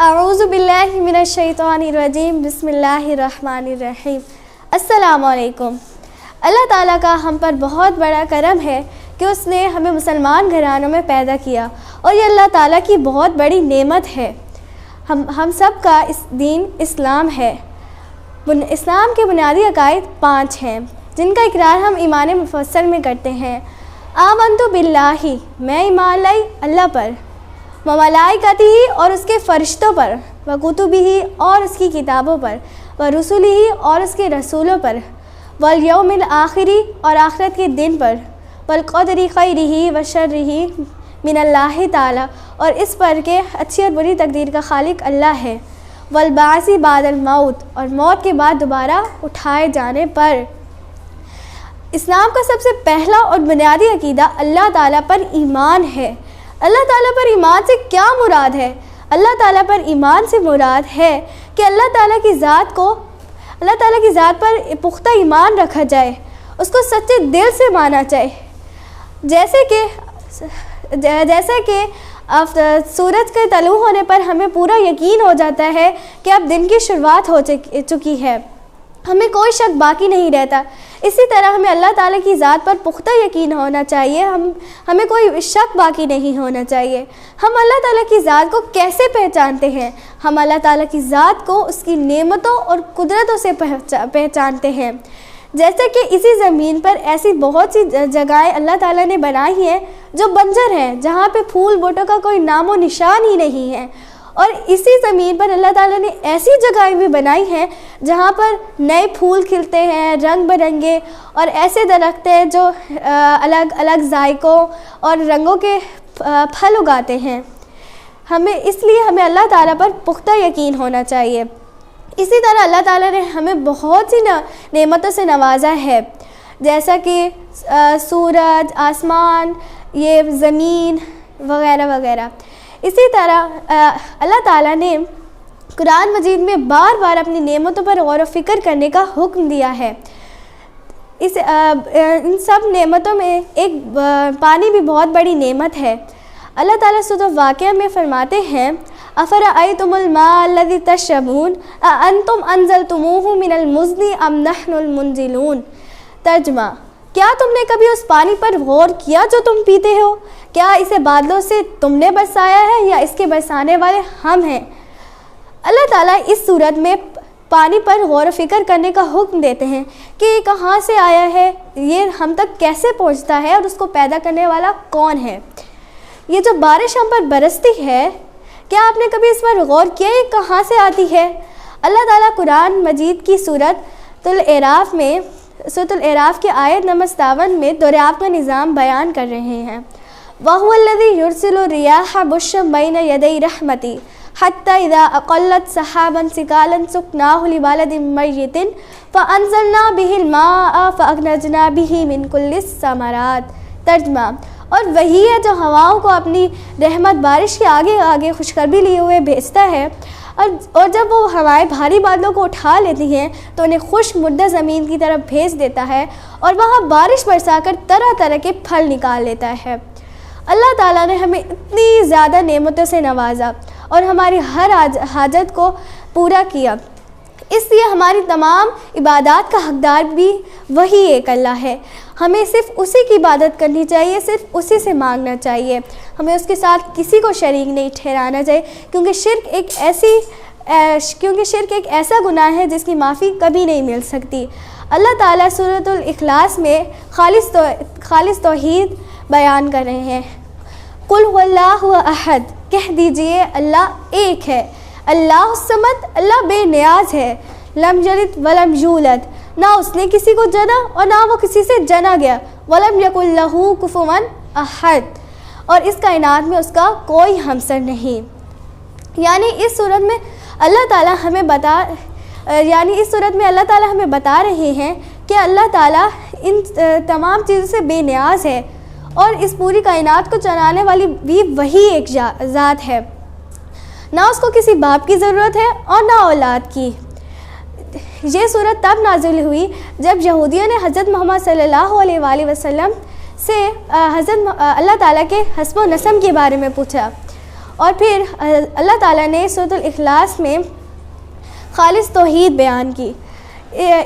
اعوذ باللہ من الشیطان الرجیم، بسم اللہ الرحمن الرحیم۔ السلام علیکم۔ اللہ تعالیٰ کا ہم پر بہت بڑا کرم ہے کہ اس نے ہمیں مسلمان گھرانوں میں پیدا کیا، اور یہ اللہ تعالیٰ کی بہت بڑی نعمت ہے۔ ہم سب کا دین اسلام ہے۔ اسلام کے بنیادی عقائد 5 ہیں جن کا اقرار ہم ایمان مفصل میں کرتے ہیں۔ آمنت باللہ، میں ایمان لائی اللہ پر، وملائکتہ اور اس کے فرشتوں پر، وکتبہ اور اس کی کتابوں پر، ورسلہ اور اس کے رسولوں پر، والیوم الآخر اور آخرت کے دن پر، والقدر خیرہ وشرہ من اللہ تعالیٰ اور اس پر کہ اچھی اور بری تقدیر کا خالق اللہ ہے، والبعث بعد الموت اور موت کے بعد دوبارہ اٹھائے جانے پر۔ اسلام کا سب سے پہلا اور بنیادی عقیدہ اللہ تعالیٰ پر ایمان ہے۔ اللہ تعالیٰ پر ایمان سے کیا مراد ہے؟ اللہ تعالیٰ پر ایمان سے مراد ہے کہ اللہ تعالیٰ کی ذات پر پختہ ایمان رکھا جائے، اس کو سچے دل سے مانا جائے، جیسے کہ سورج کے طلوع ہونے پر ہمیں پورا یقین ہو جاتا ہے کہ اب دن کی شروعات ہو چکی ہے، ہمیں کوئی شک باقی نہیں رہتا۔ اسی طرح ہمیں اللہ تعالیٰ کی ذات پر پختہ یقین ہونا چاہیے، ہمیں کوئی شک باقی نہیں ہونا چاہیے۔ ہم اللہ تعالیٰ کی ذات کو کیسے پہچانتے ہیں؟ ہم اللہ تعالیٰ کی ذات کو اس کی نعمتوں اور قدرتوں سے پہچانتے ہیں۔ جیسے کہ اسی زمین پر ایسی بہت سی جگہیں اللہ تعالیٰ نے بنائی ہیں جو بنجر ہیں، جہاں پہ پھول بوٹوں کا کوئی نام و نشان ہی نہیں ہے، اور اسی زمین پر اللہ تعالیٰ نے ایسی جگہیں بھی بنائی ہیں جہاں پر نئے پھول کھلتے ہیں، رنگ برنگے، اور ایسے درخت ہیں جو الگ الگ ذائقوں اور رنگوں کے پھل اگاتے ہیں۔ اس لیے ہمیں اللہ تعالیٰ پر پختہ یقین ہونا چاہیے۔ اسی طرح اللہ تعالیٰ نے ہمیں بہت سی نعمتوں سے نوازا ہے، جیسا کہ سورج، آسمان، یہ زمین وغیرہ وغیرہ۔ اسی طرح اللہ تعالیٰ نے قرآن مجید میں بار بار اپنی نعمتوں پر غور و فکر کرنے کا حکم دیا ہے۔ ان سب نعمتوں میں ایک پانی بھی بہت بڑی نعمت ہے۔ اللہ تعالیٰ سورۃ واقعہ میں فرماتے ہیں افرأیتم الماء الذی تشربون اانتم انزلتموہ من المزن ام نحن المنزلون۔ ترجمہ: کیا تم نے کبھی اس پانی پر غور کیا جو تم پیتے ہو؟ کیا اسے بادلوں سے تم نے برسایا ہے یا اس کے برسانے والے ہم ہیں؟ اللہ تعالیٰ اس صورت میں پانی پر غور و فکر کرنے کا حکم دیتے ہیں کہ یہ کہاں سے آیا ہے، یہ ہم تک کیسے پہنچتا ہے، اور اس کو پیدا کرنے والا کون ہے۔ یہ جو بارش ہم پر برستی ہے، کیا آپ نے کبھی اس پر غور کیا یہ کہاں سے آتی ہے؟ اللہ تعالیٰ قرآن مجید کی سورۃ الاعراف کی آیت نمبر 57 میں دریافت کا نظام بیان کر رہے ہیں۔ وَهُوَ الَّذِي يُرْسِلُ الرِّيَاحَ بُشْرًا بَيْنَ يَدَيْ رَحْمَتِهِ حَتَّى إِذَا أَقَلَّتْ سَحَابًا ثِقَالًا سُقْنَاهُ لِبَلَدٍ مَّيِّتٍ فَأَنزَلْنَا بِهِ الْمَاءَ فَأَخْرَجْنَا بِهِ مِن كُلِّ الثَّمَرَاتِ۔ ترجمہ: اور وہی ہے جو ہواؤں کو اپنی رحمت بارش کے آگے آگے خوشخبری لیے ہوئے بھیجتا ہے، اور جب وہ ہوائیں بھاری بادلوں کو اٹھا لیتی ہیں تو انہیں خشک مردہ زمین کی طرف بھیج دیتا ہے، اور وہاں بارش برسا کر طرح طرح کے پھل نکال لیتا ہے۔ اللہ تعالیٰ نے ہمیں اتنی زیادہ نعمتوں سے نوازا اور ہماری ہر حاجت کو پورا کیا، اس لیے ہماری تمام عبادات کا حقدار بھی وہی ایک اللہ ہے۔ ہمیں صرف اسی کی عبادت کرنی چاہیے، صرف اسی سے مانگنا چاہیے، ہمیں اس کے ساتھ کسی کو شریک نہیں ٹھہرانا چاہیے، کیونکہ شرک ایک ایسا گناہ ہے جس کی معافی کبھی نہیں مل سکتی۔ اللہ تعالیٰ سورۃ الاخلاص میں خالص توحید بیان کر رہے ہیں۔ قل هو اللہ احد، کہہ دیجئے اللہ ایک ہے، اللہ الصمد، اللہ بے نیاز ہے، لم یلد ولم یولد، نہ اس نے کسی کو جنا اور نہ وہ کسی سے جنا گیا، ولم یکن لہ کفوا احد، اور اس کائنات میں اس کا کوئی ہمسر نہیں۔ یعنی اس صورت میں اللہ تعالیٰ ہمیں بتا رہے ہیں کہ اللہ تعالیٰ ان تمام چیزوں سے بے نیاز ہے، اور اس پوری کائنات کو چلانے والی بھی وہی ایک ذات ہے، نہ اس کو کسی باپ کی ضرورت ہے اور نہ اولاد کی۔ یہ صورت تب نازل ہوئی جب یہودیوں نے حضرت محمد صلی اللہ علیہ وآلہ وسلم سے اللہ تعالیٰ کے حسب و نسب کے بارے میں پوچھا۔ اور پھر اللہ تعالیٰ نے سورۃ الاخلاص میں خالص توحید بیان کی.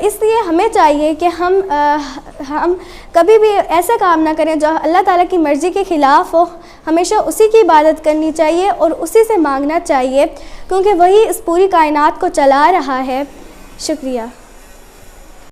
اس لیے ہمیں چاہیے کہ ہم کبھی بھی ایسا کام نہ کریں جو اللہ تعالیٰ کی مرضی کے خلاف ہو. ہمیشہ اسی کی عبادت کرنی چاہیے اور اسی سے مانگنا چاہیے، کیونکہ وہی اس پوری کائنات کو چلا رہا ہے. شکریہ.